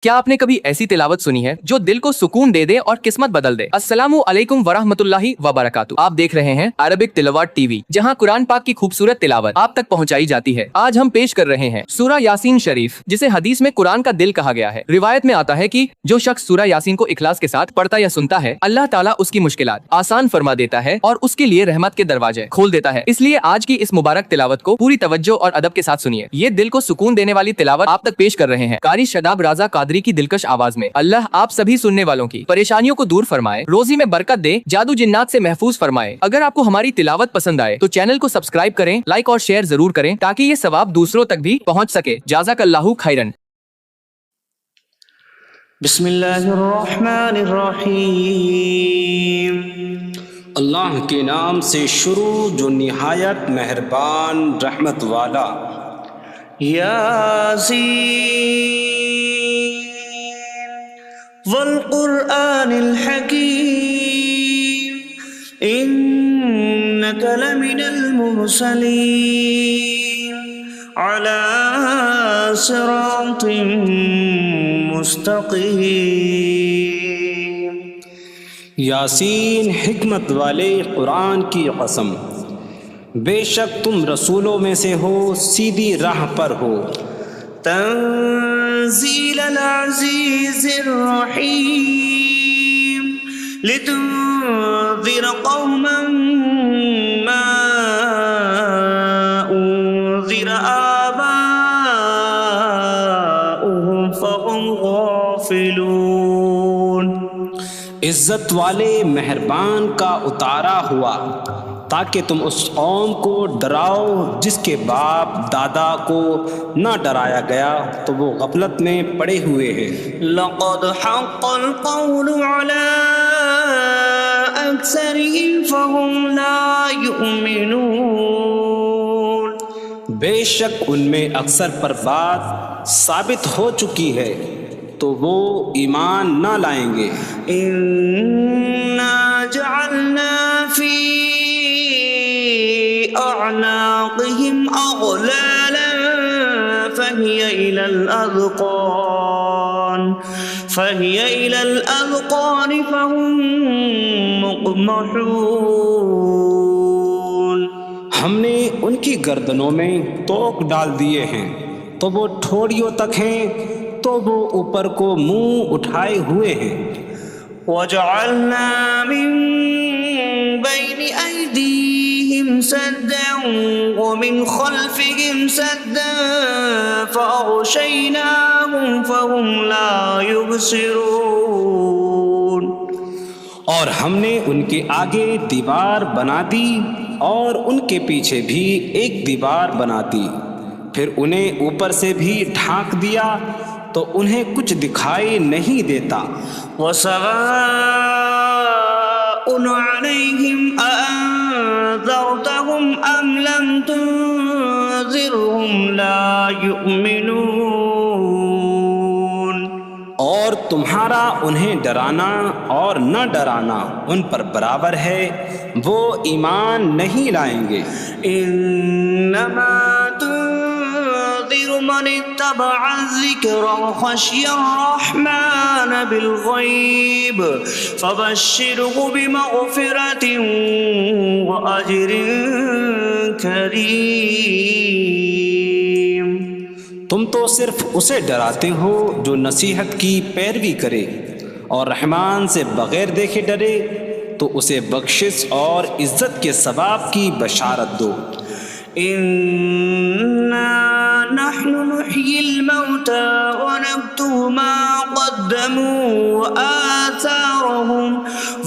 کیا آپ نے کبھی ایسی تلاوت سنی ہے جو دل کو سکون دے دے اور قسمت بدل دے؟ السلام علیکم ورحمۃ اللہ وبرکاتہ۔ آپ دیکھ رہے ہیں عربک تلاوت ٹی وی، جہاں قرآن پاک کی خوبصورت تلاوت آپ تک پہنچائی جاتی ہے۔ آج ہم پیش کر رہے ہیں سورہ یاسین شریف، جسے حدیث میں قرآن کا دل کہا گیا ہے۔ روایت میں آتا ہے کہ جو شخص سورہ یاسین کو اخلاص کے ساتھ پڑھتا یا سنتا ہے، اللہ تعالیٰ اس کی مشکلات آسان فرما دیتا ہے اور اس کے لیے رحمت کے دروازے کھول دیتا ہے۔ اس لیے آج کی اس مبارک تلاوت کو پوری توجہ اور ادب کے ساتھ سنیے۔ یہ دل کو سکون دینے والی تلاوت آپ تک پیش کر رہے ہیں قاری شاداب رضا قادری کی دلکش آواز میں۔ اللہ آپ سبھی سننے والوں کی پریشانیوں کو دور فرمائے، روزی میں برکت دے، جادو جنات سے محفوظ فرمائے۔ اگر آپ کو ہماری تلاوت پسند آئے تو چینل کو سبسکرائب کریں، لائک اور شیئر ضرور کریں تاکہ یہ ثواب دوسروں تک بھی پہنچ سکے۔ جزاک اللہ خیرن۔ بسم اللہ الرحمن الرحیم۔ اللہ کے نام سے شروع جو نہایت مہربان رحمت والا۔ یاسین والقرآن الحکیم انک لمن المرسلین علی صراط مستقیم۔ یاسین حکمت والے قرآن کی قسم، بے شک تم رسولوں میں سے ہو، سیدھی راہ پر ہو۔ تنزیل العزیز الرحیم لتنذر قوما ما انذر آباؤهم فهم غافلون۔ عزت والے مہربان کا اتارا ہوا تاکہ تم اس قوم کو ڈراؤ جس کے باپ دادا کو نہ ڈرایا گیا تو وہ غفلت میں پڑے ہوئے ہیں۔ لقد حق القول على اکثرهم فهم لا يؤمنون۔ بے شک ان میں اکثر پر بات ثابت ہو چکی ہے تو وہ ایمان نہ لائیں گے۔ انا جعلنا فی اعناقهم اغلالا فهي الى الاذقان فهم مقمحون۔ ہم نے ان کی گردنوں میں توق ڈال دیے ہیں تو وہ ٹھوڑیوں تک ہیں تو وہ اوپر کو منہ اٹھائے ہوئے ہیں۔ وَجَعَلْنَا مِن بَيْنِ أَيْدِيهِمْ سَدًّا وَمِنْ خَلْفِهِمْ سَدًّا فَأَغْشَيْنَاهُمْ فَهُمْ لَا يُبْصِرُونَ۔ اور ہم نے ان کے آگے دیوار بنا دی اور ان کے پیچھے بھی ایک دیوار بنا دی، پھر انہیں اوپر سے بھی ڈھانک دیا تو انہیں کچھ دکھائی نہیں دیتا۔ وَسَوَاءٌ عَلَيْهِمْ أَأَنذَرْتَهُمْ أَمْ لَمْ تُنذِرْهُمْ لَا يُؤْمِنُونَ۔ اور تمہارا انہیں ڈرانا اور نہ ڈرانا ان پر برابر ہے، وہ ایمان نہیں لائیں گے۔ انما تنذر من اتبع الذکر وخشی الرحمن بالغیب فبشرہ بمغفرۃ واجر کریم۔ تم تو صرف اسے ڈراتے ہو جو نصیحت کی پیروی کرے اور رحمان سے بغیر دیکھے ڈرے تو اسے بخشش اور عزت کے ثواب کی بشارت دو۔ اِنَّا نَحْنُ نُحْيِي الْمَوْتَى وَنَكْتُبُ مَا قَدَّمُوا وَآثَارَهُمْ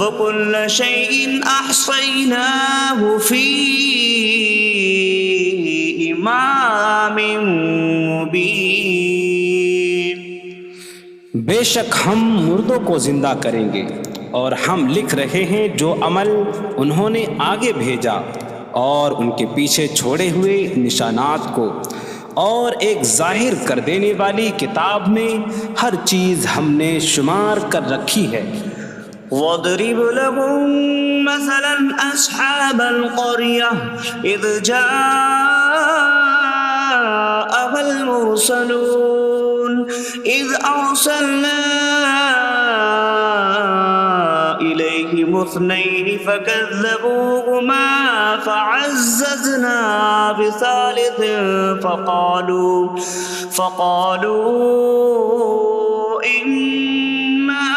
وَكُلَّ شَيْءٍ أَحْصَيْنَاهُ فِي إِمَامٍ مُبِينٍ۔ بے شک ہم مردوں کو زندہ کریں گے اور ہم لکھ رہے ہیں جو عمل انہوں نے آگے بھیجا اور ان کے پیچھے چھوڑے ہوئے نشانات کو، اور ایک ظاہر کر دینے والی کتاب میں ہر چیز ہم نے شمار کر رکھی ہے۔ وَاضْرِبْ لَهُم مَّثَلًا أَصْحَابَ الْقَرْيَةِ إِذْ جَاءَهَا الْمُرْسَلُونَ إذ أرسلنا إليهم اثنين فكذبوهما فعززنا بثالث فقالوا إنا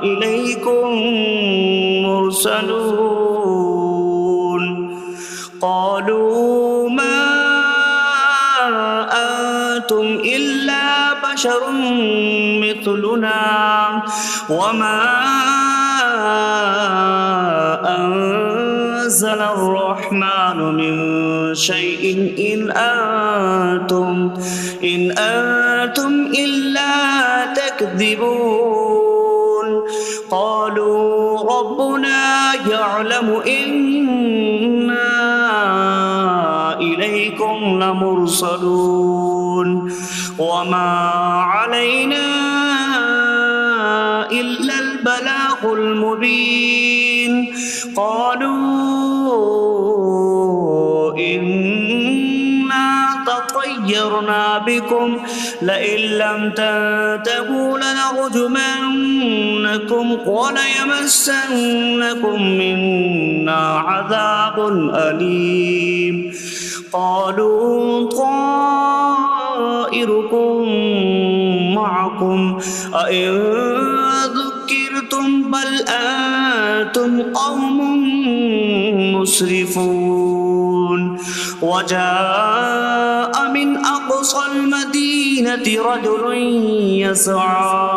إليكم مرسلون قالوا ما أنتم إلا بشر مثلنا وما أنزل الرحمن من شيء إن أنتم إلا تكذبون قالوا ربنا يعلم إنا إليكم لمرسلون وما علينا إلا البلاغ المبين قالوا إنا تطيرنا بكم لئن لم تنتهوا لنرجمنكم وليمسنكم منا عذاب أليم قالوا طائركم معكم أئن ذكرتم بل أنتم قوم مسرفون وجاء من أقصى المدينة رجل يسعى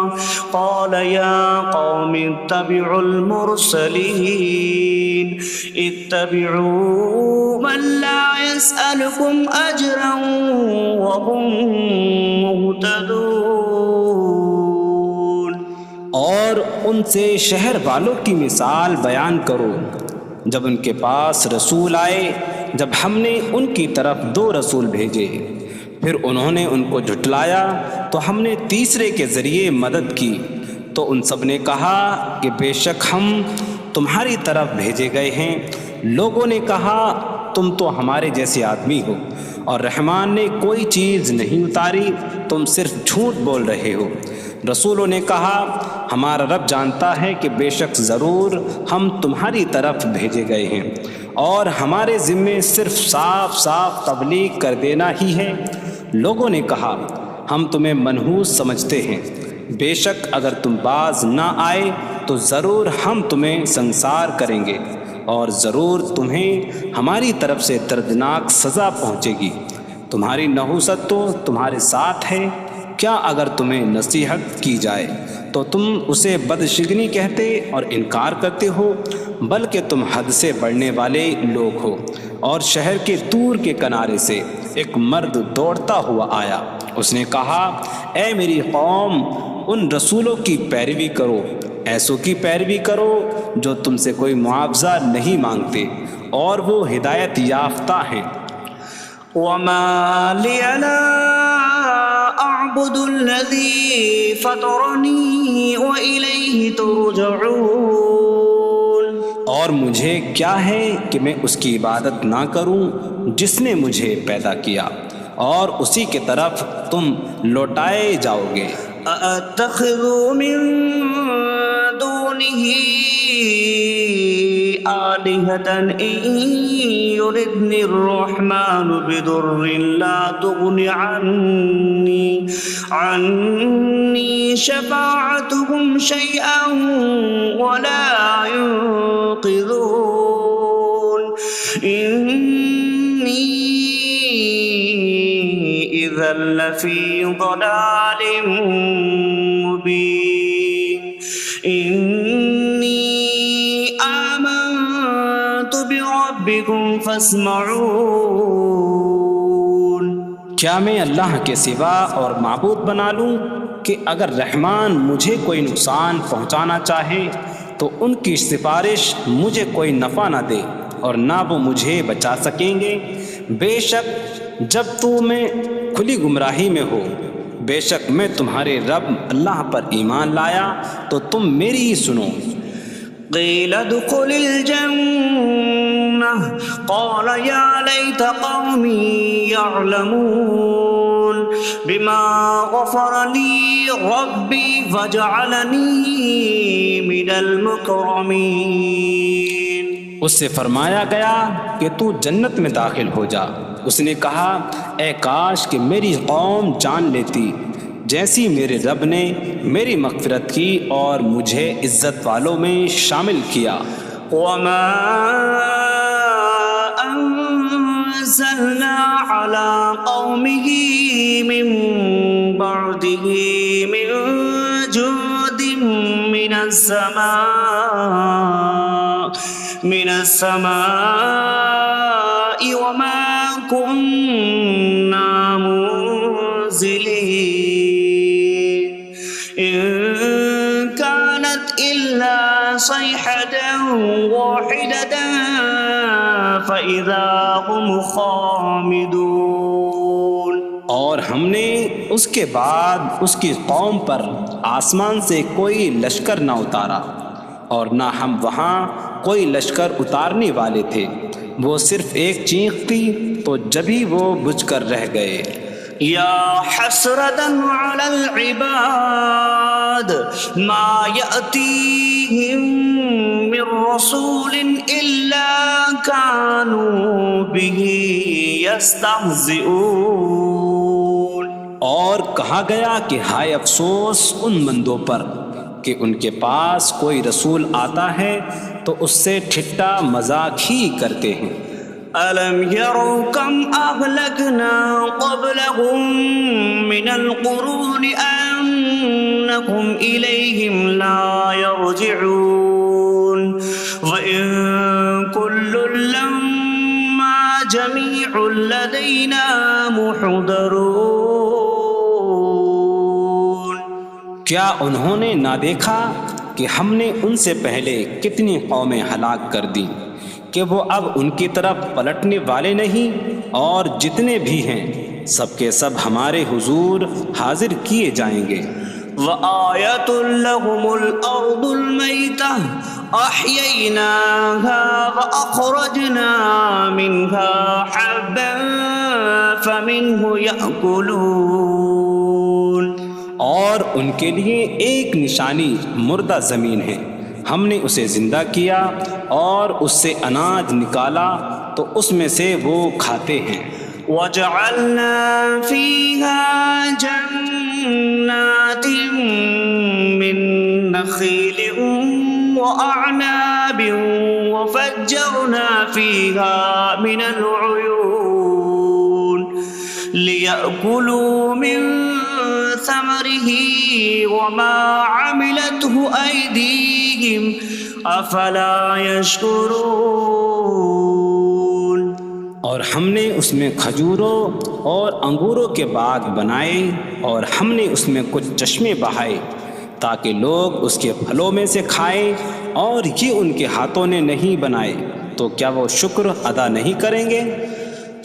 قال يا قوم اتبعوا المرسلين اتبعوا من لا يسألكم أجرا وهم مهتدون۔ اور ان سے شہر والوں کی مثال بیان کرو جب ان کے پاس رسول آئے، جب ہم نے ان کی طرف 2 رسول بھیجے، پھر انہوں نے ان کو جھٹلایا تو ہم نے تیسرے کے ذریعے مدد کی، تو ان سب نے کہا کہ بے شک ہم تمہاری طرف بھیجے گئے ہیں۔ لوگوں نے کہا تم تو ہمارے جیسے آدمی ہو اور رحمان نے کوئی چیز نہیں اتاری، تم صرف جھوٹ بول رہے ہو۔ رسولوں نے کہا ہمارا رب جانتا ہے کہ بے شک ضرور ہم تمہاری طرف بھیجے گئے ہیں اور ہمارے ذمے صرف صاف صاف تبلیغ کر دینا ہی ہے۔ لوگوں نے کہا ہم تمہیں منحوس سمجھتے ہیں، بے شک اگر تم باز نہ آئے تو ضرور ہم تمہیں سنسار کریں گے اور ضرور تمہیں ہماری طرف سے دردناک سزا پہنچے گی۔ تمہاری نحوست تو تمہارے ساتھ ہے، کیا اگر تمہیں نصیحت کی جائے تو تم اسے بدشگنی کہتے اور انکار کرتے ہو؟ بلکہ تم حد سے بڑھنے والے لوگ ہو۔ اور شہر کے دور کے کنارے سے ایک مرد دوڑتا ہوا آیا، اس نے کہا اے میری قوم، ان رسولوں کی پیروی کرو، ایسوں کی پیروی کرو جو تم سے کوئی معاوضہ نہیں مانگتے اور وہ ہدایت یافتہ ہیں۔ وما لي لا أعبد الذي فطرني وإليه ترجعون۔ اور مجھے کیا ہے کہ میں اس کی عبادت نہ کروں جس نے مجھے پیدا کیا اور اسی کی طرف تم لوٹائے جاؤ گے۔ أأتخذ من دونه آلهة إن يردني الرحمن بضر لا تغن عني شفاعتهم شيئا ولا ينقذون إني إذا لفي ضلال مبين إني آمنت بربكم فاسمعون۔ کیا میں اللہ کے سوا اور معبود بنا لوں کہ اگر رحمان مجھے کوئی نقصان پہنچانا چاہے تو ان کی سفارش مجھے کوئی نفع نہ دے اور نہ وہ مجھے بچا سکیں گے؟ بے شک جب میں کھلی گمراہی میں ہو، بے شک میں تمہارے رب اللہ پر ایمان لایا تو تم میری ہی سنو۔ قيل ادخل الجنة قال يا ليت قومي يعلمون بما غفر لي ربي وجعلني من المكرمين. اس سے فرمایا گیا کہ تو جنت میں داخل ہو جا. اس نے کہا اے کاش کہ میری قوم جان لیتی جیسی میرے رب نے میری مغفرت کی اور مجھے عزت والوں میں شامل کیا. وما أنزلنا على قومه من بعده من جود من السماء وما كنا منزلين إن كانت إلا صيحة واحدة فإذا هم خامدون. اور ہم نے اس کے بعد اس کی قوم پر آسمان سے کوئی لشکر نہ اتارا اور نہ ہم وہاں کوئی لشکر اتارنے والے تھے. وہ صرف ایک چیخ تھی تو جبھی وہ بجھ کر رہ گئے. يا حسرة على العباد ما يأتيهم من رسول إلا كانوا به يستهزئون. اور کہا گیا کہ ہائے افسوس ان بندوں پر کہ ان کے پاس کوئی رسول آتا ہے تو اس سے ٹھٹا مذاق ہی کرتے ہیں. ألم يروا كم أهلكنا قبلهم من القرون أنكم إليهم لا يرجعون وإن كل لما جميع لدينا محضرون. کیا انہوں نے نہ دیکھا کہ ہم نے ان سے پہلے کتنی قومیں ہلاک کر دیں کہ وہ اب ان کی طرف پلٹنے والے نہیں، اور جتنے بھی ہیں سب کے سب ہمارے حضور حاضر کیے جائیں گے. وآية لهم الأرض الميتة أحييناها وأخرجنا منها حبا فمنه يأكلون. اور ان کے لیے ایک نشانی مردہ زمین ہے، ہم نے اسے زندہ کیا اور اس سے اناج نکالا تو اس میں سے وہ کھاتے ہیں. وجعلنا فيها جنات من نخيل وأعناب وفجرنا فيها من العيون ليأكلوا من ثمره وما عملته أيديهم أفلا يشكرون. اور ہم نے اس میں کھجوروں اور انگوروں کے باغ بنائے اور ہم نے اس میں کچھ چشمے بہائے تاکہ لوگ اس کے پھلوں میں سے کھائیں، اور یہ ان کے ہاتھوں نے نہیں بنائے تو کیا وہ شکر ادا نہیں کریں گے؟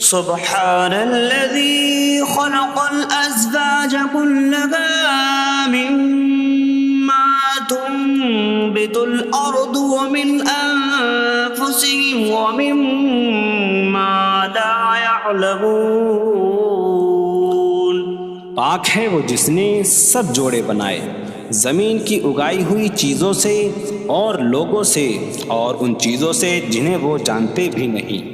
سبحان الذي خلق الأزواج كلها مما تنبت الأرض ومن أنفسهم ومما لا يعلمون. پاک ہے وہ جس نے سب جوڑے بنائے زمین کی اگائی ہوئی چیزوں سے اور لوگوں سے اور ان چیزوں سے جنہیں وہ جانتے بھی نہیں.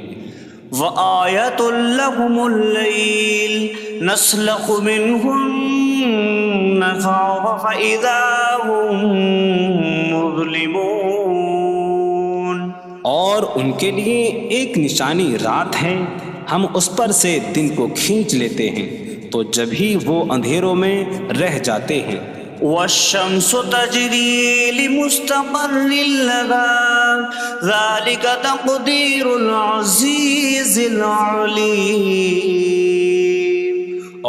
وآية لهم الليل نسلخ منه النهار فإذا هم مظلمون. اور ان کے لیے ایک نشانی رات ہے، ہم اس پر سے دن کو کھینچ لیتے ہیں تو جب ہی وہ اندھیروں میں رہ جاتے ہیں. والشمس تجري لمستقر لها ذلك تقدير العزيز العليم.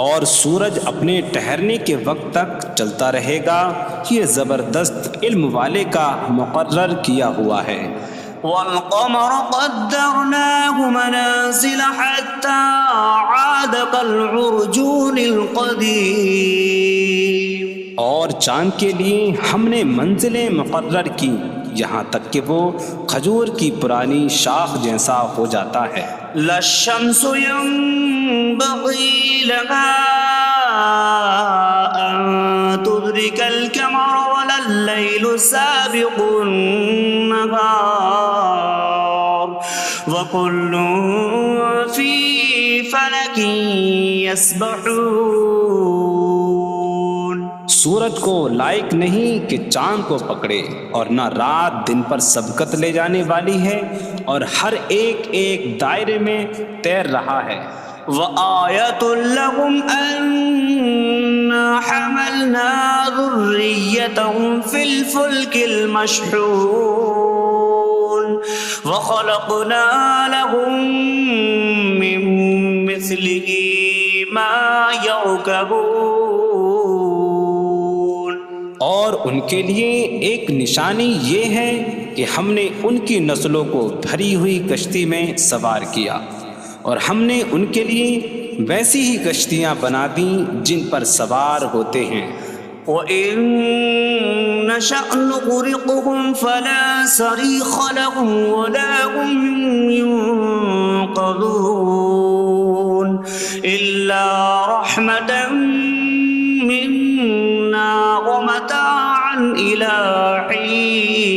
اور سورج اپنے ٹھہرنے کے وقت تک چلتا رہے گا، یہ زبردست علم والے کا مقرر کیا ہوا ہے. والقمر قدرناه منازل حتى عاد كالعرجون القديم. اور چاند کے لیے ہم نے منزلیں مقرر کی یہاں تک کہ وہ کھجور کی پرانی شاخ جیسا ہو جاتا ہے. لا الشمس ينبغي لها أن تدرك القمر ولا الليل سابق النهار وكل في فلك يسبحون۔ سورج کو لائق نہیں کہ چاند کو پکڑے، اور نہ رات دن پر سبقت لے جانے والی ہے، اور ہر ایک ایک دائرے میں تیر رہا ہے۔ وآية لهم أنا حملنا ذريتهم في الفلك المشحون وخلقنا لهم من مثله ما يركبون۔ اور ان کے لیے ایک نشانی یہ ہے کہ ہم نے ان کی نسلوں کو بھری ہوئی کشتی میں سوار کیا، اور ہم نے ان کے لیے ویسی ہی کشتیاں بنا دیں جن پر سوار ہوتے ہیں۔ وَإِن نَّشَأْ نُغْرِقْهُمْ فَلَا صَرِيخَ لَهُمْ وَلَا هُمْ يُنقَذُونَ إِلَّا رَحْمَةً مِّنَّا وَمَتَاعًا إِلَىٰ حِينٍ۔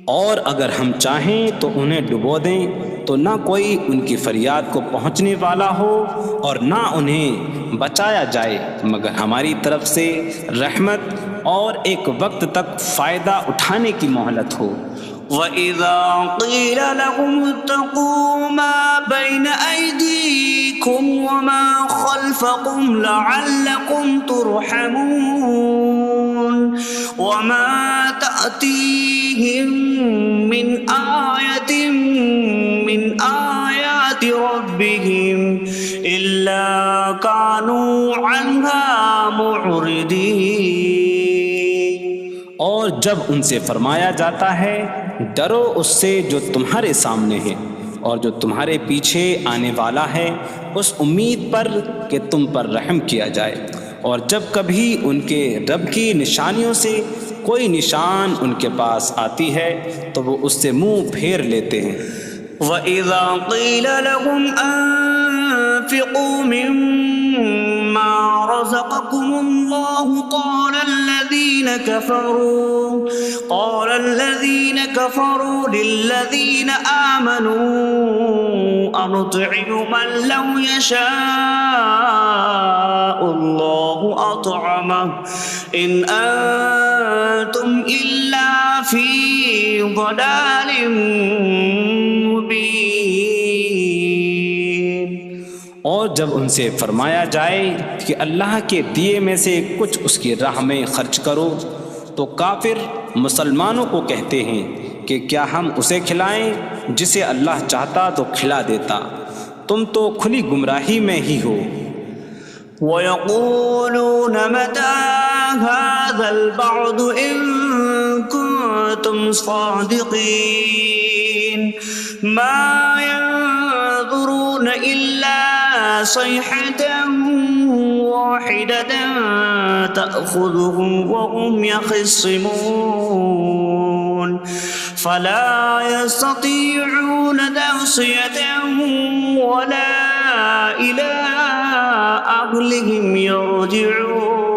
اور اگر ہم چاہیں تو انہیں ڈبو دیں تو نہ کوئی ان کی فریاد کو پہنچنے والا ہو، اور نہ انہیں بچایا جائے مگر ہماری طرف سے رحمت اور ایک وقت تک فائدہ اٹھانے کی مہلت ہو۔ وَإِذَا قِيلَ لَهُمُ اتَّقُوا مَا بَيْنَ أَيْدِيكُمْ وَمَا خَلْفَكُمْ لَعَلَّكُمْ تُرْحَمُونَ وَمَا تَأْتِيهِم مِّنْ آيَةٍ مِّنْ آيَاتِ رَبِّهِمْ إِلَّا كَانُوا عَنْهَا مُعْرِضِينَ۔ اور جب ان سے فرمایا جاتا ہے ڈرو اس سے جو تمہارے سامنے ہے اور جو تمہارے پیچھے آنے والا ہے، اس امید پر کہ تم پر رحم کیا جائے، اور جب کبھی ان کے رب کی نشانیوں سے کوئی نشان ان کے پاس آتی ہے تو وہ اس سے منہ پھیر لیتے ہیں۔ وَإِذَا قِيلَ لَهُمْ أَنفِقُوا مِمَّا رَزَقَكُمُ اللَّهُ قَالَ الَّذِينَ كَفَرُوا لِلَّذِينَ آمَنُوا أَنُطْعِمُ مَن لَّوْ يَشَاءُ اللَّهُ أَطْعَمَهُ إِنْ أَنتُمْ إِلَّا فِي ضَلَالٍ مبین۔ اور جب ان سے فرمایا جائے کہ اللہ کے دیے میں سے کچھ اس کی راہ میں خرچ کرو تو کافر مسلمانوں کو کہتے ہیں کہ کیا ہم اسے کھلائیں جسے اللہ چاہتا تو کھلا دیتا، تم تو کھلی گمراہی میں ہی ہو۔ وَيَقُولُونَ مَتَىٰ هَٰذَا الْوَعْدُ إِن كُنتُمْ صَادِقِينَ مَا يَنظُرُونَ إِلَّا صَيْحَةً وَاحِدَةً تَأْخُذُهُمْ وَهُمْ يَخِصِّمُونَ فَلَا يَسْتَطِيعُونَ تَوْصِيَةً وَلَا إِلَىٰ أَهْلِهِمْ يَرْجِعُونَ۔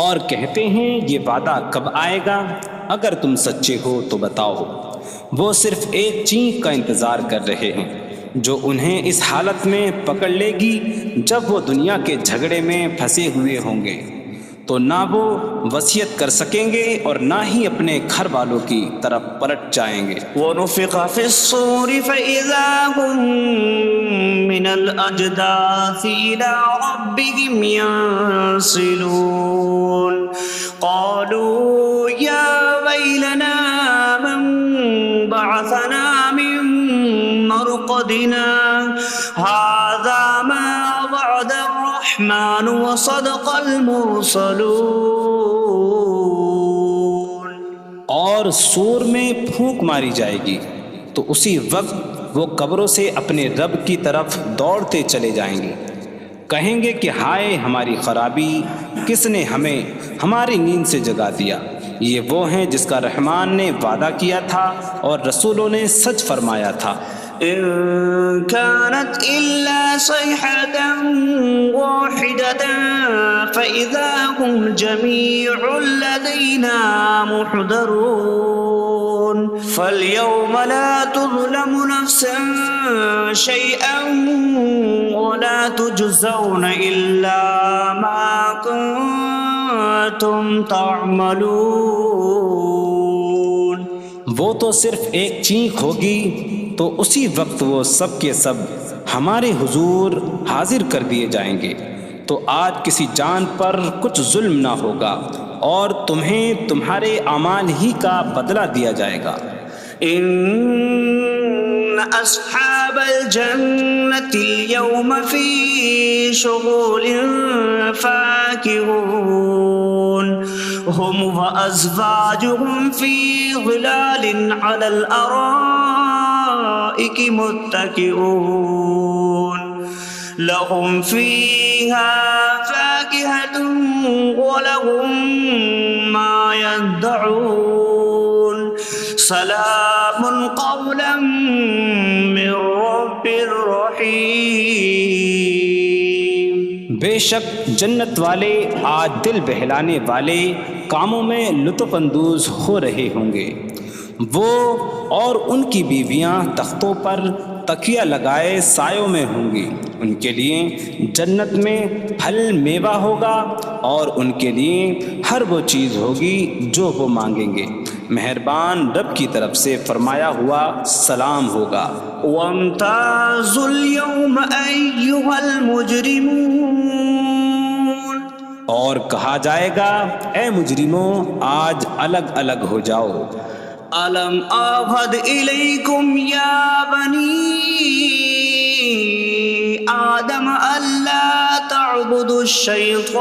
اور کہتے ہیں یہ وعدہ کب آئے گا؟ اگر تم سچے ہو تو بتاؤ۔ وہ صرف ایک چینک کا انتظار کر رہے ہیں جو انہیں اس حالت میں پکڑ لے گی جب وہ دنیا کے جھگڑے میں پھنسے ہوئے ہوں گے، تو نہ وہ وصیت کر سکیں گے اور نہ ہی اپنے گھر والوں کی طرف پلٹ جائیں گے۔ وَنُفِخَ فِي الصُّورِ فَإِذَا هُم مِّنَ الْأَجْدَاثِ إِلَىٰ رَبِّهِمْ يَنسِلُونَ قَالُوا يَا وَيْلَنَا مَن بَعَثَنَا مِن مَّرْقَدِنَا هَٰذَا مَا وَعَدَ الرَّحْمَٰنُ وَصَدَقَ الْمُرْسَلُونَ۔ اور سور میں پھونک ماری جائے گی تو اسی وقت وہ قبروں سے اپنے رب کی طرف دوڑتے چلے جائیں گے، کہیں گے کہ ہائے ہماری خرابی، کس نے ہمیں ہماری نیند سے جگا دیا۔ یہ وہ ہیں جس کا رحمان نے وعدہ کیا تھا اور رسولوں نے سچ فرمایا تھا۔ إن كانت إلا صيحة واحدة فإذا هم جميع لدينا محضرون فاليوم لا تظلم نفس شيئا ولا تجزون إلا ما كنتم تعملون. وہ تو صرف ایک چینخ ہوگی تو اسی وقت وہ سب کے سب ہمارے حضور حاضر کر دیے جائیں گے. تو آج کسی جان پر کچھ ظلم نہ ہوگا اور تمہیں تمہارے اعمال ہی کا بدلہ دیا جائے گا. إن أصحاب الجنة اليوم في شغل فاكهون هم وأزواجهم في ظلال على الأرائك متكئون لهم فيها فاكهة ولهم ما يدعون سلام قولا من رب رحیم. بے شک جنت والے آج دل بہلانے والے کاموں میں لطف اندوز ہو رہے ہوں گے. وہ اور ان کی بیویاں تختوں پر تکیہ لگائے سایوں میں ہوں گی. ان کے لیے جنت میں پھل میوہ ہوگا اور ان کے لیے ہر وہ چیز ہوگی جو وہ مانگیں گے. مہربان رب کی طرف سے فرمایا ہوا سلام ہوگا. وامتازوا اليوم أيها المجرمون. اور کہا جائے گا اے مجرموں آج الگ الگ ہو جاؤ. ألم أعهد إليكم يا بني آدم ألا تعبدوا الشيطان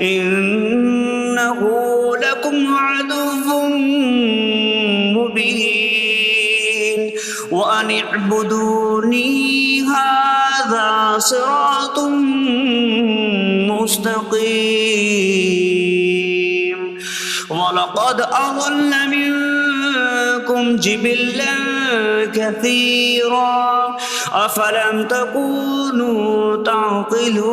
إنه لكم عدو مبين وأن اعبدوني هذا صراط مستقيم. وَلَقَدْ أَضَلَّ مِنكُمْ جِبِلًّا كَثِيرًا أَفَلَمْ تَكُونُوا تَعْقِلُونَ.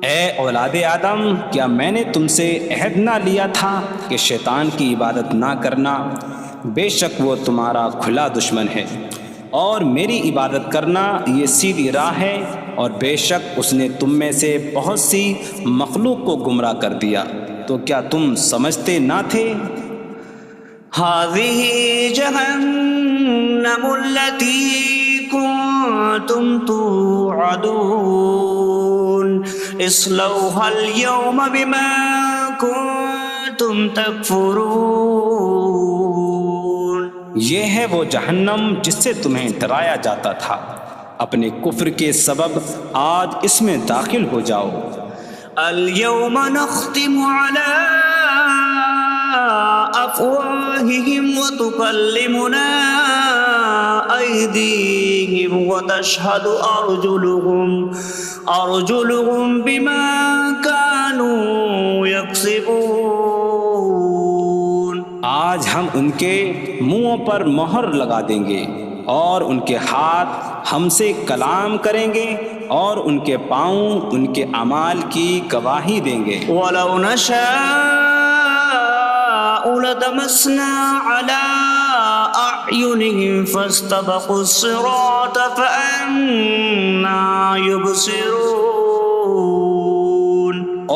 اے اولاد آدم کیا میں نے تم سے عہد نہ لیا تھا کہ شیطان کی عبادت نہ کرنا؟ بے شک وہ تمہارا کھلا دشمن ہے اور میری عبادت کرنا یہ سیدھی راہ ہے. اور بے شک اس نے تم میں سے بہت سی مخلوق کو گمراہ کر دیا. تو کیا تم سمجھتے نہ تھے؟ هذه جهنم التي كنتم توعدون اصلوها اليوم بما كنتم تكفرون. یہ ہے وہ جہنم جس سے تمہیں ڈرایا جاتا تھا. اپنے کفر کے سبب آج اس میں داخل ہو جاؤ. اليوم نختم على أفواههم وتكلمنا أيديهم وتشهد أرجلهم بما كانوا يكسبون. آج ہم ان کے منہوں پر مہر لگا دیں گے اور ان کے ہاتھ ہم سے کلام کریں گے اور ان کے پاؤں ان کے اعمال کی گواہی دیں گے. وَلَوْ نَشَاءُ لَطَمَسْنَا عَلَىٰ أَعْيُنِهِمْ فَاسْتَبَقُوا الصِّرَاطَ فَأَنَّىٰ يُبْصِرُونَ.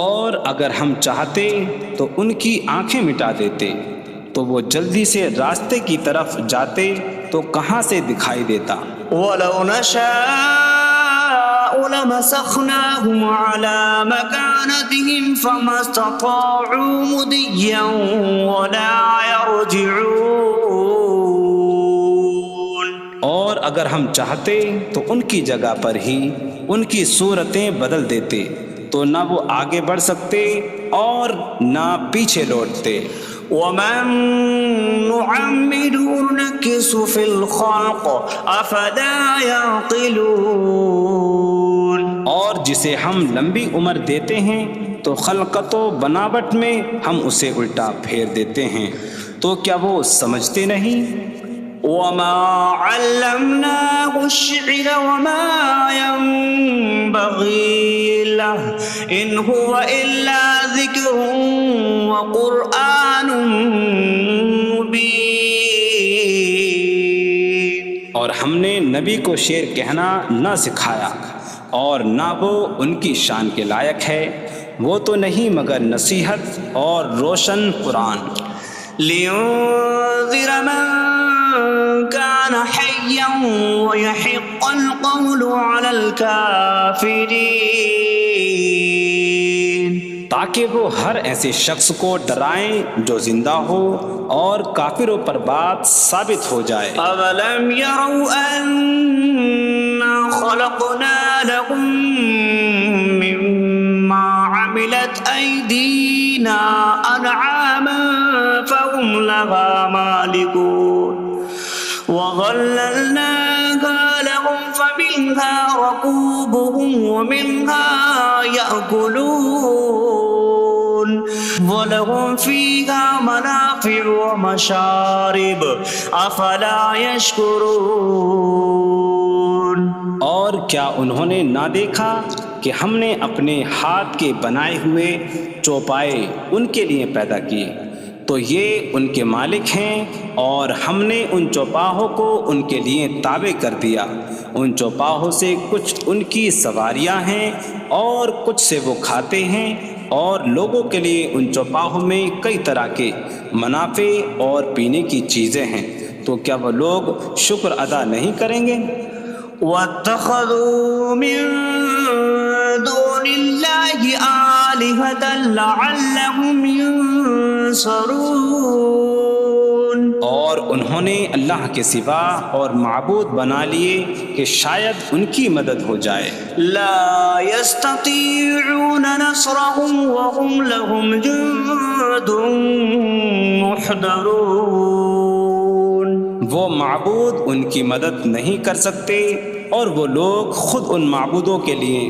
اور اگر ہم چاہتے تو ان کی آنکھیں مٹا دیتے تو وہ جلدی سے راستے کی طرف جاتے تو کہاں سے دکھائی دیتا. وَلَوْ نَشَاءُ لَمَسَخْنَاهُمْ عَلَىٰ مَكَانَتِهِمْ فَمَا اسْتَطَاعُوا مُضِيًّا وَلَا يَرْجِعُونَ. اور اگر ہم چاہتے تو ان کی جگہ پر ہی ان کی صورتیں بدل دیتے تو نہ وہ آگے بڑھ سکتے اور نہ پیچھے لوٹتے. وَمَن نُعَمِّرْهُ نُنَكِّسْهُ فِي الْخَلْقِ أَفَلَا يَعْقِلُونَ. اور جسے ہم لمبی عمر دیتے ہیں تو خلقت و بناوٹ میں ہم اسے الٹا پھیر دیتے ہیں. تو کیا وہ سمجھتے نہیں؟ وما علمناه الشعر وما ينبغي له إن هو إلا ذكر وقرآن مبين. اور ہم نے نبی کو شعر کہنا نہ سکھایا اور نہ وہ ان کی شان کے لائق ہے، وہ تو نہیں مگر نصیحت اور روشن قرآن. لينذر من كان حيا ويحق القول على الكافرين. تاکہ وہ ہر ایسے شخص کو ڈرائیں جو زندہ ہو اور کافروں پر بات ثابت ہو جائے. أولم يروا أنا خلقنا لهم مما عملت أيدينا أنعاما فهم لها مالكون وظللناها لهم فمنها ركوبهم ومنها يأكلون ولهم فيها منافع ومشارب أفلا يشكرون. اور کیا انہوں نے نہ دیکھا کہ ہم نے اپنے ہاتھ کے بنائے ہوئے چوپائے ان کے لیے پیدا کیے، تو یہ ان کے مالک ہیں، اور ہم نے ان چوپاہوں کو ان کے لیے تابع کر دیا. ان چوپاہوں سے کچھ ان کی سواریاں ہیں اور کچھ سے وہ کھاتے ہیں، اور لوگوں کے لیے ان چوپاہوں میں کئی طرح کے منافع اور پینے کی چیزیں ہیں. تو کیا وہ لوگ شکر ادا نہیں کریں گے؟ واتخذوا من دون الله آلهة لعلهم ينصرون. اور انہوں نے اللہ کے سوا اور معبود بنا لیے کہ شاید ان کی مدد ہو جائے. لا يستطيعون نصرهم وهم لهم جند محضرون. وہ معبود ان کی مدد نہیں کر سکتے، اور وہ لوگ خود ان معبودوں کے لیے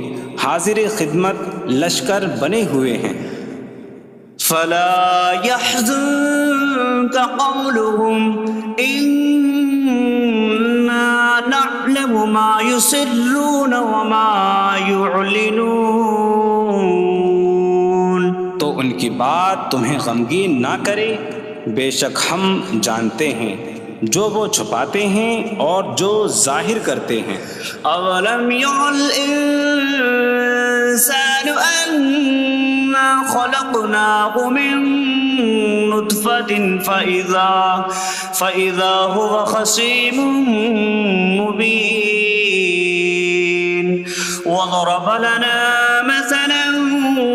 حاضر خدمت لشکر بنے ہوئے ہیں. فلا يحزنك قولهم إنا نعلم ما يسرون وما يعلنون. تو ان کی بات تمہیں غمگین نہ کرے، بے شک ہم جانتے ہیں جو وہ چھپاتے ہیں اور جو ظاہر کرتے ہیں. أولم ير الإنسان أنا خلقناه من نطفة فإذا هو خصيم مبين. وضرب لنا مثلا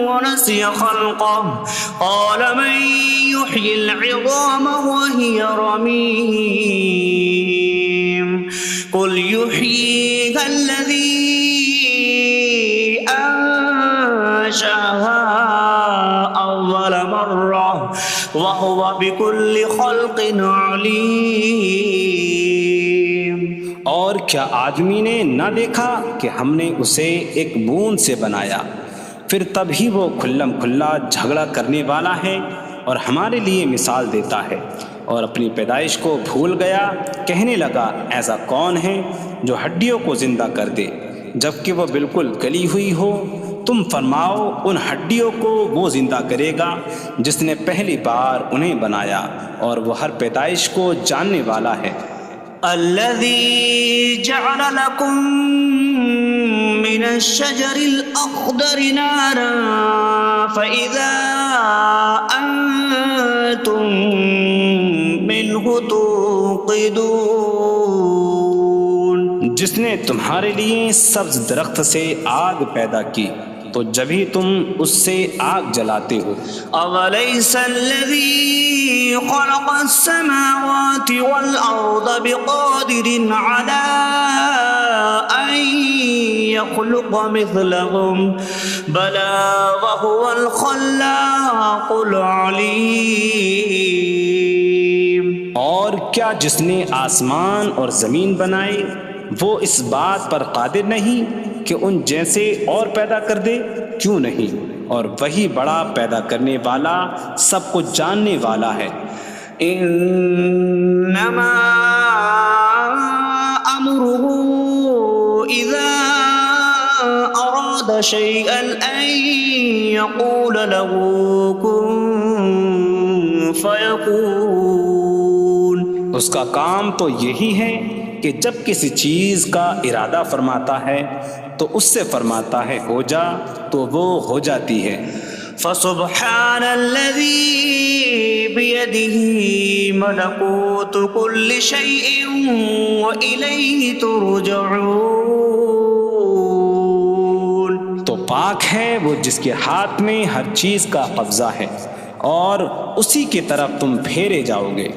ونسي خلقه قال من يحيي العظام وهي رميم. قل يحييها الذي أنشأها أول مرة وهو بكل خلق عليم. اور کیا آدمی نے نہ دیکھا کہ ہم نے اسے ایک بوند سے بنایا، پھر تب ہی وہ کھلم کھلا جھگڑا کرنے والا ہے اور ہمارے لیے مثال دیتا ہے. اور اپنی پیدائش کو بھول گیا، کہنے لگا ایسا کون ہے جو ہڈیوں کو زندہ کر دے جبکہ وہ بالکل گلی ہوئی ہو. تم فرماؤ ان ہڈیوں کو وہ زندہ کرے گا جس نے پہلی بار انہیں بنایا، اور وہ ہر پیدائش کو جاننے والا ہے. الذي جعل لكم من الشجر الأخضر نارا فإذا أنتم منه توقدون. جس نے تمہارے لیے سبز درخت سے آگ پیدا کی تو جبھی تم اس سے آگ جلاتے ہو. أوليس الذي خلق السماوات والأرض بقادر على أن يخلق مثلهم بلى وهو الخلاق العليم. اور کیا جس نے آسمان اور زمین بنائے وہ اس بات پر قادر نہیں کہ ان جیسے اور پیدا کر دے؟ کیوں نہیں، اور وہی بڑا پیدا کرنے والا، سب کچھ جاننے والا ہے. إنما أمره إذا أراد شيئا أن يقول له كن فيكون. اس کا کام تو یہی ہے کہ جب کسی چیز کا ارادہ فرماتا ہے تو اس سے فرماتا ہے ہو جا، تو وہ ہو جاتی ہے. فسبحان الذي بيده ملكوت كل شيء وإليه ترجعون. تو پاک ہے وہ جس کے ہاتھ میں ہر چیز کا قبضہ ہے اور اسی کی طرف تم پھیرے جاؤ گے.